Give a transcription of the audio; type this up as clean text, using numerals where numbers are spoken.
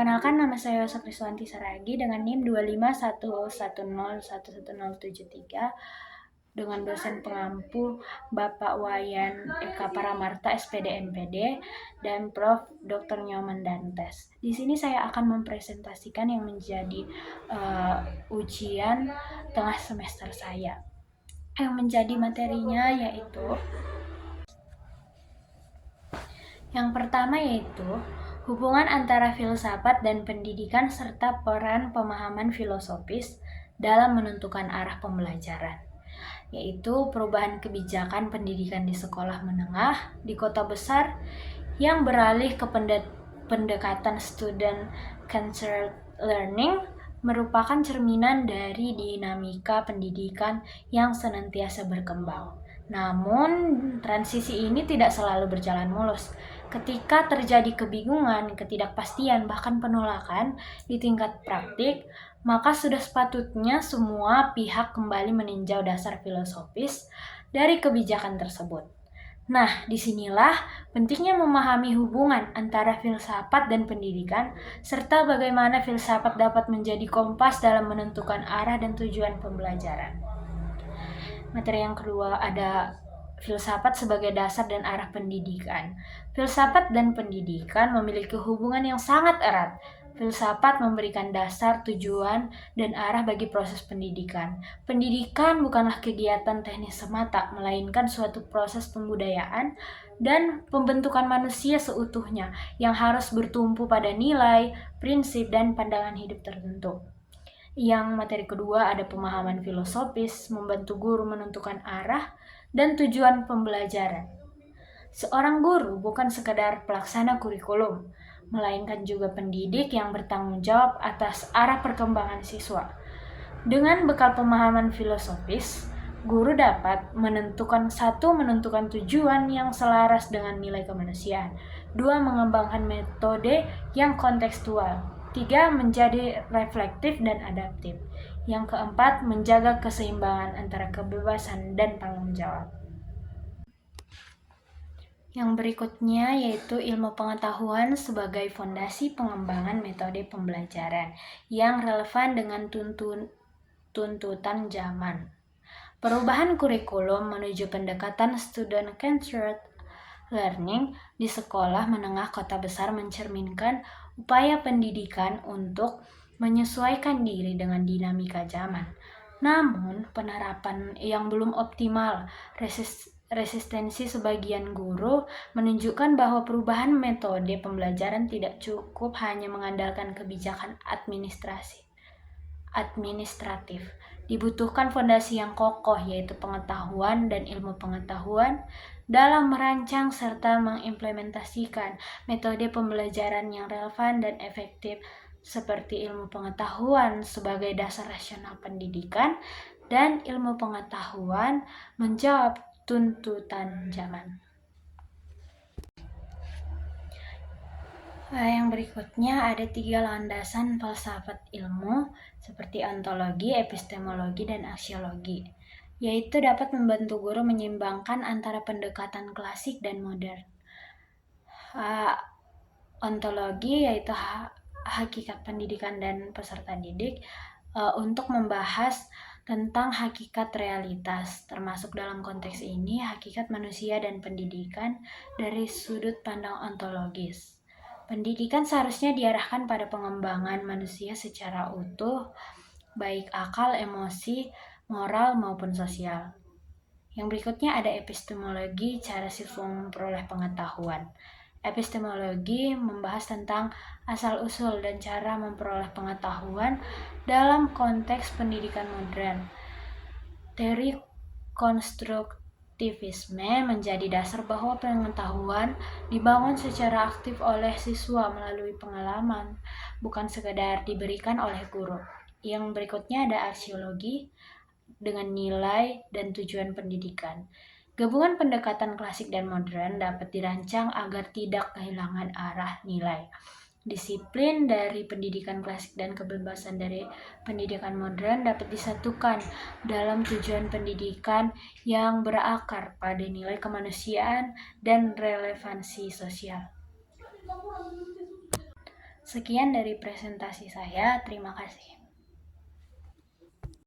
Perkenalkan, nama saya Yosa Kriswanti Saragi dengan NIM 25110111073 dengan dosen pengampu Bapak Wayan Eka Paramarta SPD MPD dan Prof. Dr. Nyoman Dantes. Di sini saya akan mempresentasikan yang menjadi ujian tengah semester saya. Yang menjadi materinya yaitu yang pertama yaitu hubungan antara filsafat dan pendidikan serta peran pemahaman filosofis dalam menentukan arah pembelajaran, yaitu perubahan kebijakan pendidikan di sekolah menengah di kota besar yang beralih ke pendekatan student-centered learning merupakan cerminan dari dinamika pendidikan yang senantiasa berkembang. Namun, transisi ini tidak selalu berjalan mulus. Ketika terjadi kebingungan, ketidakpastian, bahkan penolakan di tingkat praktik, maka sudah sepatutnya semua pihak kembali meninjau dasar filosofis dari kebijakan tersebut. Nah, disinilah pentingnya memahami hubungan antara filsafat dan pendidikan, serta bagaimana filsafat dapat menjadi kompas dalam menentukan arah dan tujuan pembelajaran. Materi yang kedua ada filsafat sebagai dasar dan arah pendidikan. Filsafat dan pendidikan memiliki hubungan yang sangat erat. Filsafat memberikan dasar, tujuan, dan arah bagi proses pendidikan. Pendidikan bukanlah kegiatan teknis semata, melainkan suatu proses pembudayaan dan pembentukan manusia seutuhnya yang harus bertumpu pada nilai, prinsip, dan pandangan hidup tertentu. Yang materi kedua ada pemahaman filosofis, membantu guru menentukan arah dan tujuan pembelajaran. Seorang guru bukan sekadar pelaksana kurikulum, melainkan juga pendidik yang bertanggung jawab atas arah perkembangan siswa. Dengan bekal pemahaman filosofis, guru dapat menentukan tujuan yang selaras dengan nilai kemanusiaan. 2. Mengembangkan metode yang kontekstual. 3. Menjadi reflektif dan adaptif. Yang keempat, menjaga keseimbangan antara kebebasan dan tanggung jawab. Yang berikutnya yaitu ilmu pengetahuan sebagai fondasi pengembangan metode pembelajaran yang relevan dengan tuntutan zaman. Perubahan kurikulum menuju pendekatan student-centered learning di sekolah menengah kota besar mencerminkan upaya pendidikan untuk menyesuaikan diri dengan dinamika zaman. Namun, penerapan yang belum optimal, resistensi sebagian guru menunjukkan bahwa perubahan metode pembelajaran tidak cukup hanya mengandalkan kebijakan administratif. Dibutuhkan fondasi yang kokoh, yaitu pengetahuan dan ilmu pengetahuan dalam merancang serta mengimplementasikan metode pembelajaran yang relevan dan efektif, seperti ilmu pengetahuan sebagai dasar rasional pendidikan dan ilmu pengetahuan menjawab tuntutan zaman. Yang berikutnya ada 3 landasan filsafat ilmu seperti ontologi, epistemologi, dan aksiologi, yaitu dapat membantu guru menyeimbangkan antara pendekatan klasik dan modern. Ontologi yaitu hakikat pendidikan dan peserta didik untuk membahas tentang hakikat realitas, termasuk dalam konteks ini hakikat manusia dan pendidikan dari sudut pandang ontologis. Pendidikan seharusnya diarahkan pada pengembangan manusia secara utuh, baik akal, emosi, moral, maupun sosial. Yang berikutnya ada epistemologi, cara siswa memperoleh pengetahuan. Epistemologi membahas tentang asal-usul dan cara memperoleh pengetahuan dalam konteks pendidikan modern. Teori konstruktivisme menjadi dasar bahwa pengetahuan dibangun secara aktif oleh siswa melalui pengalaman, bukan sekadar diberikan oleh guru. Yang berikutnya ada aksiologi dengan nilai dan tujuan pendidikan. Gabungan pendekatan klasik dan modern dapat dirancang agar tidak kehilangan arah nilai. Disiplin dari pendidikan klasik dan kebebasan dari pendidikan modern dapat disatukan dalam tujuan pendidikan yang berakar pada nilai kemanusiaan dan relevansi sosial. Sekian dari presentasi saya, terima kasih.